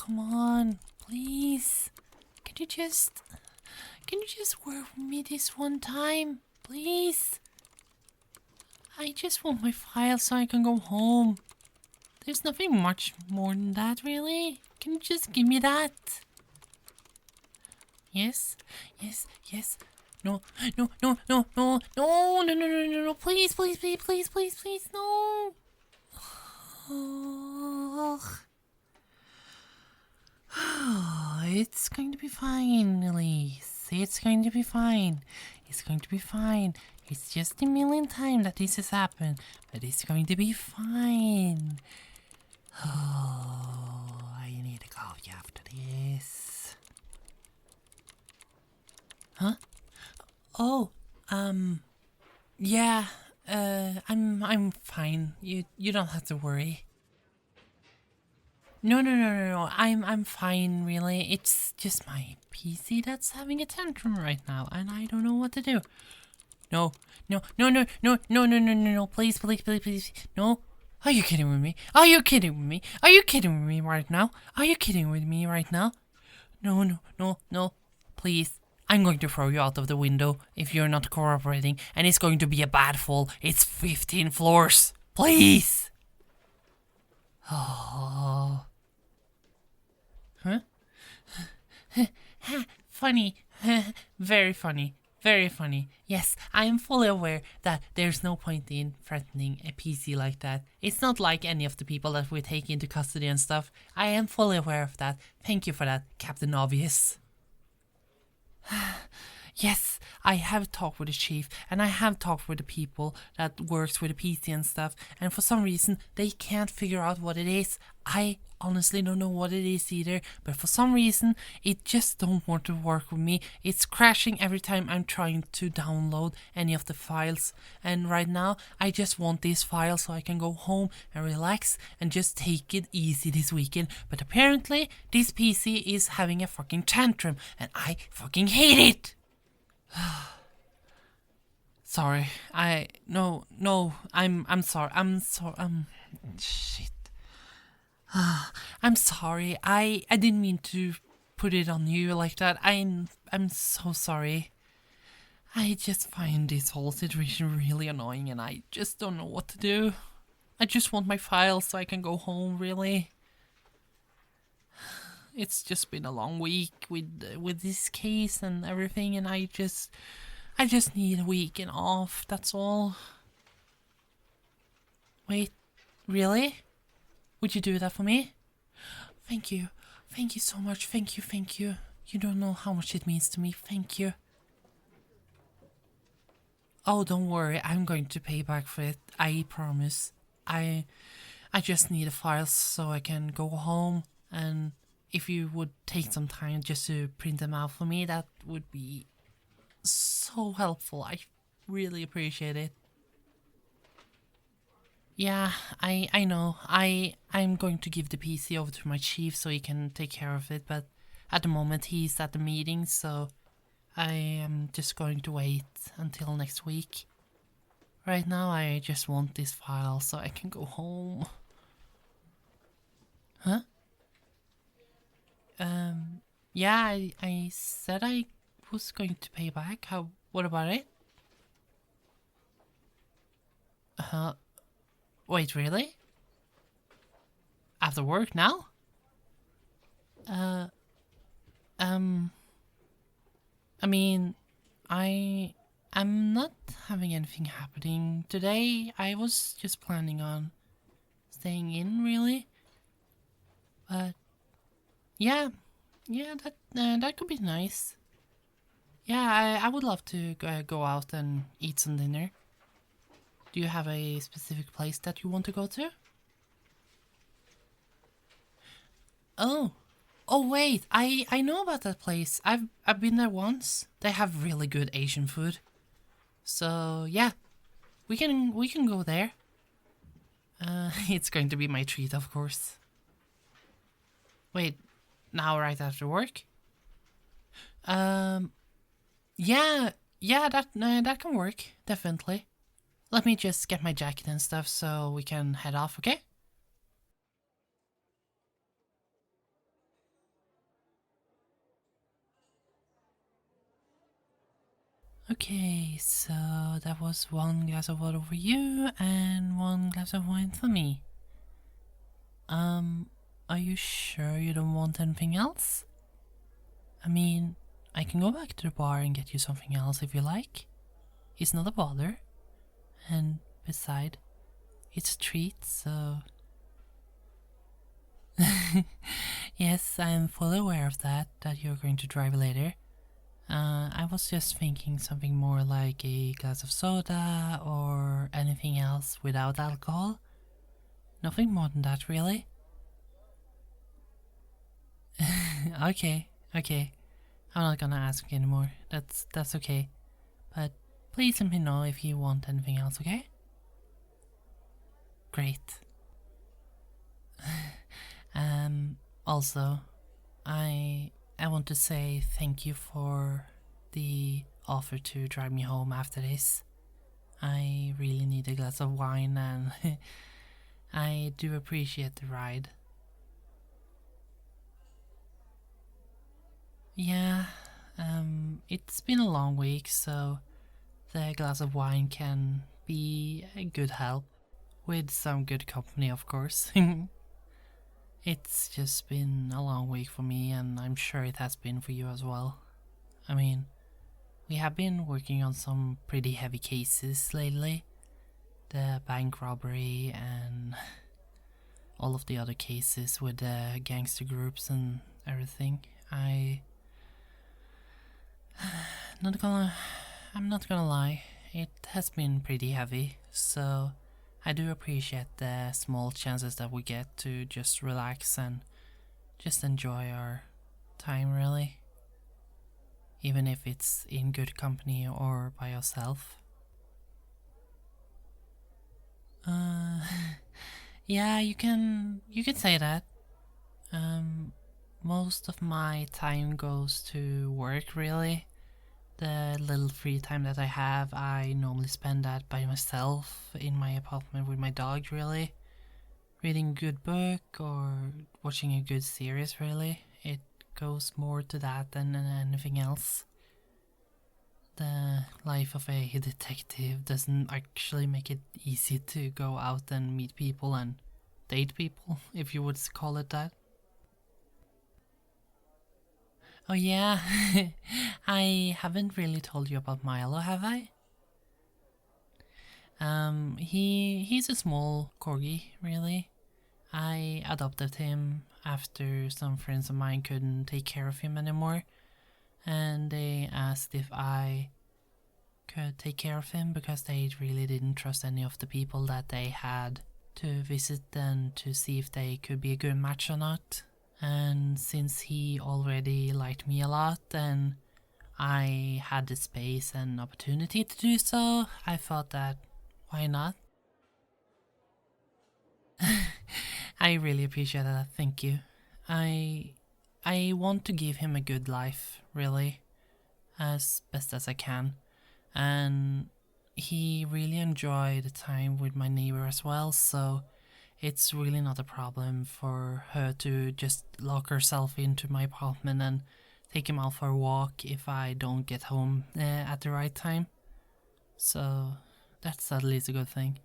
come on, please. Can you just work with me this one time, please? I just want my file so I can go home. There's nothing much more than that, really. Can you just give me that? Yes, yes, yes. No, no, no, no, no, no, no, no, no, no, no, please, please, please, please, please, please, no. It's going to be fine, Elise. It's going to be fine. It's going to be fine. It's just a million times that this has happened, but it's going to be fine. Oh, I need a coffee after this. Huh? Oh, yeah, I'm fine. You don't have to worry. No, no, no, no, no. I'm fine, really. It's just my PC that's having a tantrum right now, and I don't know what to do. No, no, no, no, no, no, no, no, no, no. Please, please, please, please. No. Are you kidding with me? Are you kidding with me? Are you kidding with me right now? Are you kidding with me right now? No, no, no, no. Please. I'm going to throw you out of the window if you're not cooperating, and it's going to be a bad fall. It's 15 floors. Please. Oh. Huh? Funny. Very funny. Very funny. Yes, I am fully aware that there's no point in threatening a PC like that. It's not like any of the people that we take into custody and stuff. I am fully aware of that. Thank you for that, Captain Obvious. Yes, I have talked with the chief, and I have talked with the people that works with the PC and stuff, and for some reason they can't figure out what it is. I honestly don't know what it is either, but for some reason it just don't want to work with me. It's crashing every time I'm trying to download any of the files, and right now I just want this file so I can go home and relax and just take it easy this weekend, but apparently this PC is having a fucking tantrum and I fucking hate it. Sorry, I'm sorry, shit. I'm sorry, I didn't mean to put it on you like that. I'm so sorry. I just find this whole situation really annoying and I just don't know what to do. I just want my files so I can go home, really. It's just been a long week with this case and everything, and I just need a weekend off, that's all. Wait, really? Would you do that for me? Thank you. Thank you so much. Thank you, thank you. You don't know how much it means to me. Thank you. Oh, don't worry. I'm going to pay back for it. I promise. I just need a file so I can go home, and if you would take some time just to print them out for me, that would be so helpful. I really appreciate it. Yeah, I know. I'm going to give the PC over to my chief so he can take care of it, but at the moment he's at the meeting, so I am just going to wait until next week. Right now I just want this file so I can go home. Huh? Yeah, I said I was going to pay back. What about it? Wait, really? After work now? I mean, I'm not having anything happening today. I was just planning on staying in, really. But yeah, that could be nice. Yeah, I would love to go out and eat some dinner. Do you have a specific place that you want to go to? Oh, wait, I know about that place. I've been there once. They have really good Asian food. So yeah, we can go there. It's going to be my treat, of course. Wait, now right after work? Yeah, that can work, definitely. Let me just get my jacket and stuff so we can head off, okay? Okay, so that was 1 glass of water for you and 1 glass of wine for me. Are you sure you don't want anything else? I mean, I can go back to the bar and get you something else if you like. It's not a bother. And beside, it's a treat, so... Yes, I'm fully aware of that you're going to drive later. I was just thinking something more like a glass of soda or anything else without alcohol. Nothing more than that, really. Okay. I'm not gonna ask anymore. That's okay. But please let me know if you want anything else, okay? Great. Also, I want to say thank you for the offer to drive me home after this. I really need a glass of wine and I do appreciate the ride. Yeah, it's been a long week, so the glass of wine can be a good help. With some good company, of course. It's just been a long week for me, and I'm sure it has been for you as well. I mean, we have been working on some pretty heavy cases lately. The bank robbery and all of the other cases with the gangster groups and everything. I'm not gonna lie, it has been pretty heavy, so I do appreciate the small chances that we get to just relax and just enjoy our time, really. Even if it's in good company or by yourself. Yeah, you can say that. Most of my time goes to work, really. The little free time that I have, I normally spend that by myself in my apartment with my dog, really. Reading a good book or watching a good series, really. It goes more to that than anything else. The life of a detective doesn't actually make it easy to go out and meet people and date people, if you would call it that. Oh yeah, I haven't really told you about Milo, have I? He's a small corgi, really. I adopted him after some friends of mine couldn't take care of him anymore, and they asked if I could take care of him because they really didn't trust any of the people that they had to visit and to see if they could be a good match or not. And since he already liked me a lot and I had the space and opportunity to do so, I thought that why not? I really appreciate that, thank you. I want to give him a good life, really, as best as I can. And he really enjoyed the time with my neighbor as well, so it's really not a problem for her to just lock herself into my apartment and take him out for a walk if I don't get home at the right time. So that's at least a good thing.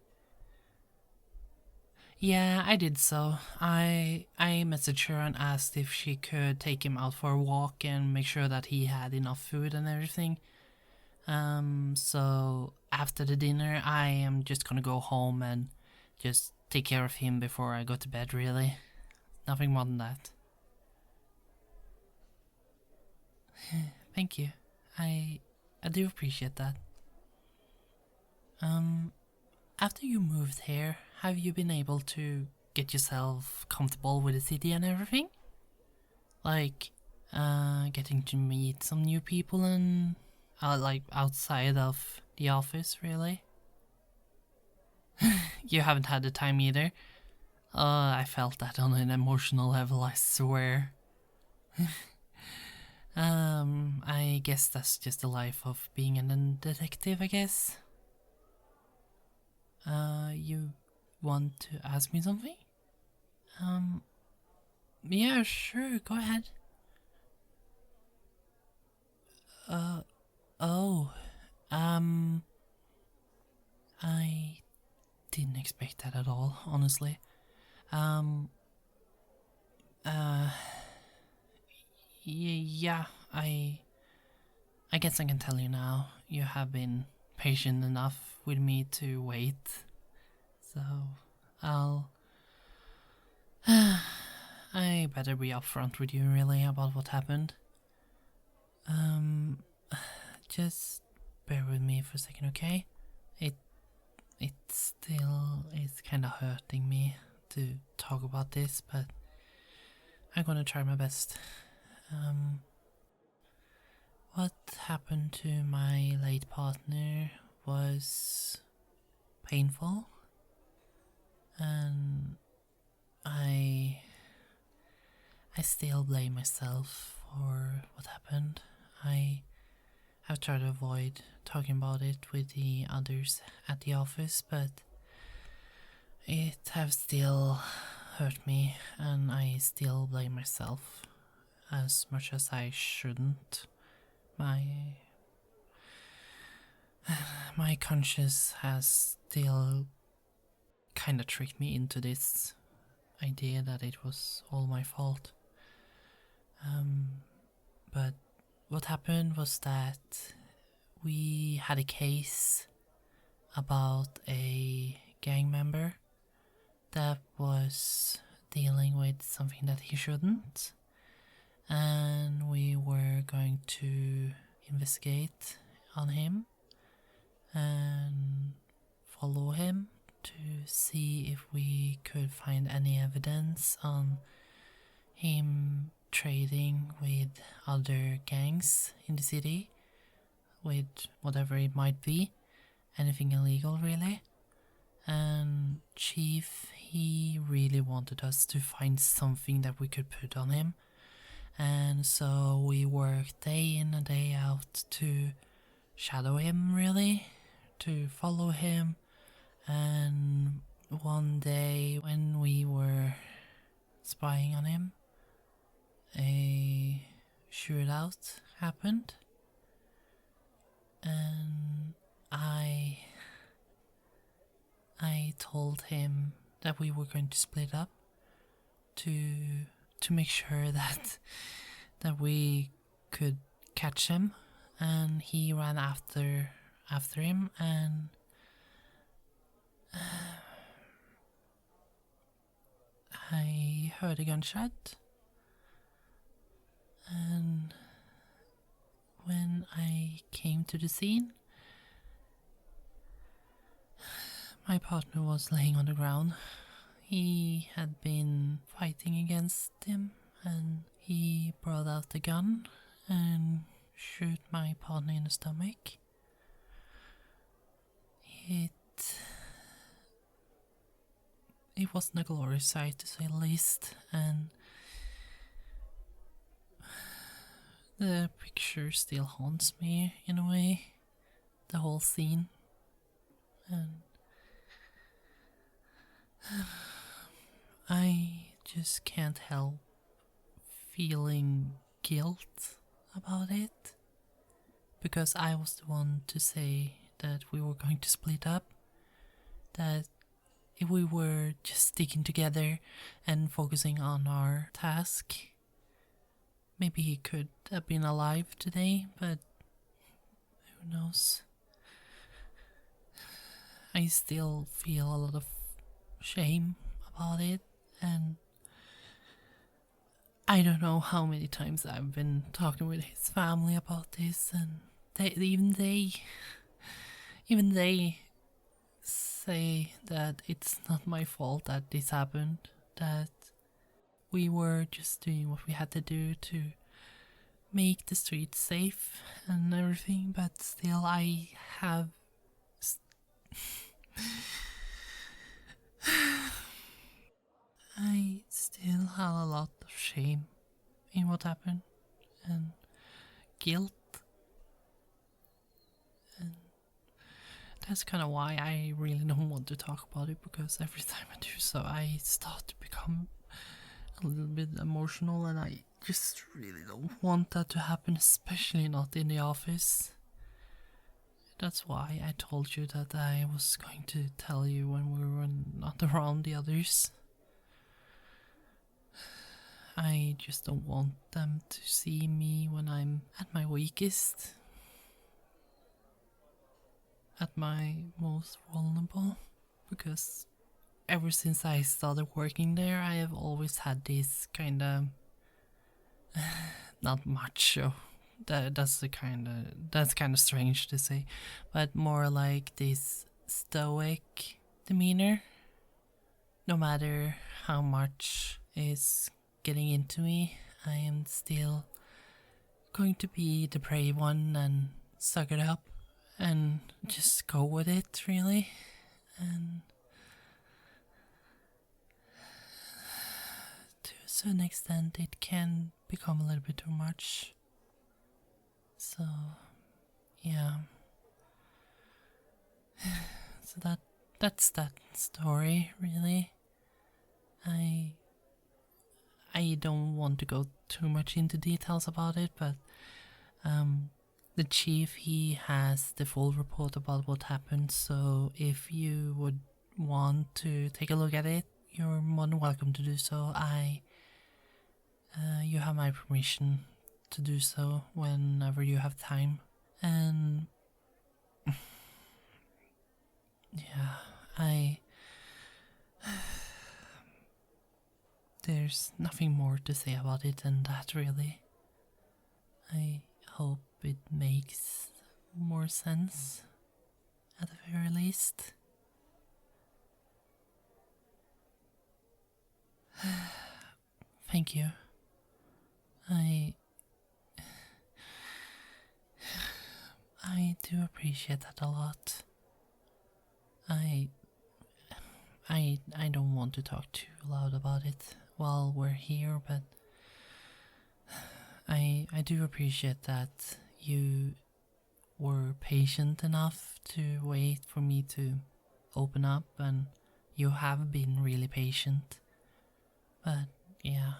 Yeah, I did so. I messaged her and asked if she could take him out for a walk and make sure that he had enough food and everything. So after the dinner, I am just gonna go home and just take care of him before I go to bed, really. Nothing more than that. Thank you. I do appreciate that. After you moved here, have you been able to get yourself comfortable with the city and everything? Like, getting to meet some new people and, like, outside of the office, really? You haven't had the time either? I felt that on an emotional level, I swear. I guess that's just the life of being a detective, I guess. You want to ask me something? Yeah, sure, go ahead. Oh, I didn't expect that at all, honestly. Yeah, I guess I can tell you now. You have been patient enough with me to wait. So, I'll... I better be upfront with you, really, about what happened. Just bear with me for a second, okay? It still is kind of hurting me to talk about this, but I'm gonna try my best. What happened to my late partner was painful, and I still blame myself for what happened. I have tried to avoid talking about it with the others at the office, but it have still hurt me, and I still blame myself as much as I shouldn't. My conscience has still kind of tricked me into this idea that it was all my fault. But what happened was that we had a case about a gang member that was dealing with something that he shouldn't, and we were going to investigate on him and follow him to see if we could find any evidence on him trading with other gangs in the city, with whatever it might be, anything illegal really. And Chief, he really wanted us to find something that we could put on him, and so we worked day in and day out to shadow him, really, to follow him. And one day when we were spying on him, a shootout happened, and I told him that we were going to split up to make sure that we could catch him, and he ran after him, and I heard a gunshot, and when I came to the scene, my partner was laying on the ground. He had been fighting against him, and he brought out the gun and shoot my partner in the stomach. It wasn't a glorious sight, to say the least, and the picture still haunts me in a way, the whole scene, and I just can't help feeling guilt about it, because I was the one to say that we were going to split up, that if we were just sticking together and focusing on our task, maybe he could have been alive today, but who knows. I still feel a lot of shame about it, and I don't know how many times I've been talking with his family about this, and even they say that it's not my fault that this happened, that we were just doing what we had to do to make the streets safe and everything, but still I have I still have a lot of shame in what happened, and guilt, and that's kind of why I really don't want to talk about it, because every time I do so I start to become a little bit emotional, and I just really don't want that to happen, especially not in the office. That's why I told you that I was going to tell you when we were not around the others. I just don't want them to see me when I'm at my weakest, at my most vulnerable, because ever since I started working there, I have always had this kind of not macho. That's kind of strange to say, but more like this stoic demeanor. No matter how much is getting into me, I am still going to be the brave one and suck it up and just go with it, really. And to a certain extent, it can become a little bit too much. So, yeah. So that's that story, really. I don't want to go too much into details about it, but the chief, he has the full report about what happened, so if you would want to take a look at it, you're more than welcome to do so. You have my permission to do so whenever you have time. And yeah, there's nothing more to say about it than that, really. I hope it makes more sense, at the very least. Thank you. I do appreciate that a lot. I don't want to talk too loud about it while we're here, but I do appreciate that you were patient enough to wait for me to open up, and you have been really patient. But yeah.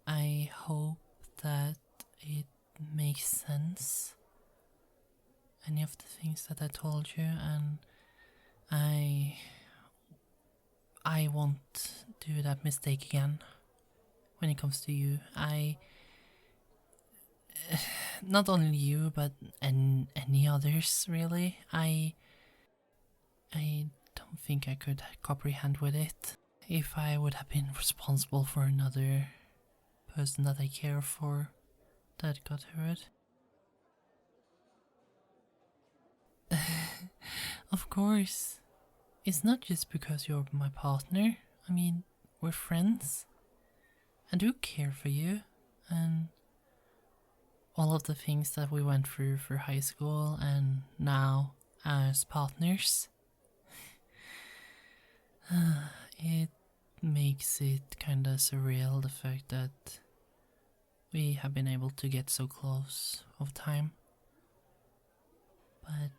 I hope that it makes sense, any of the things that I told you, and I won't do that mistake again when it comes to you. Not only you, but any others, really. I don't think I could comprehend with it if I would have been responsible for another person that I care for that got hurt. Of course. It's not just because you're my partner. I mean, we're friends. I do care for you, and all of the things that we went through for high school and now as partners. It makes it kinda surreal, the fact that we have been able to get so close over time. But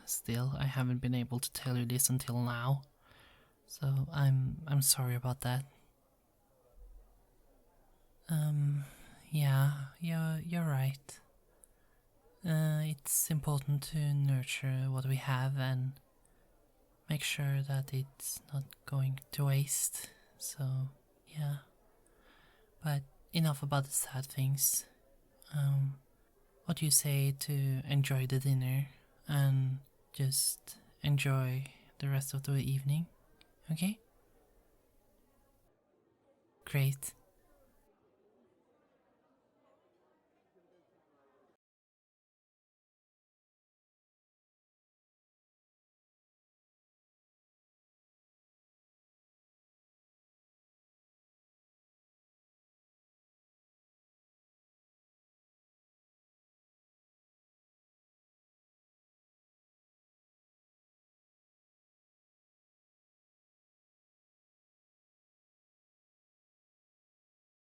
still, I haven't been able to tell you this until now. So I'm sorry about that. Yeah, you're right. It's important to nurture what we have and make sure that it's not going to waste. So, yeah. But enough about the sad things. What do you say to enjoy the dinner and just enjoy the rest of the evening? Okay? Great.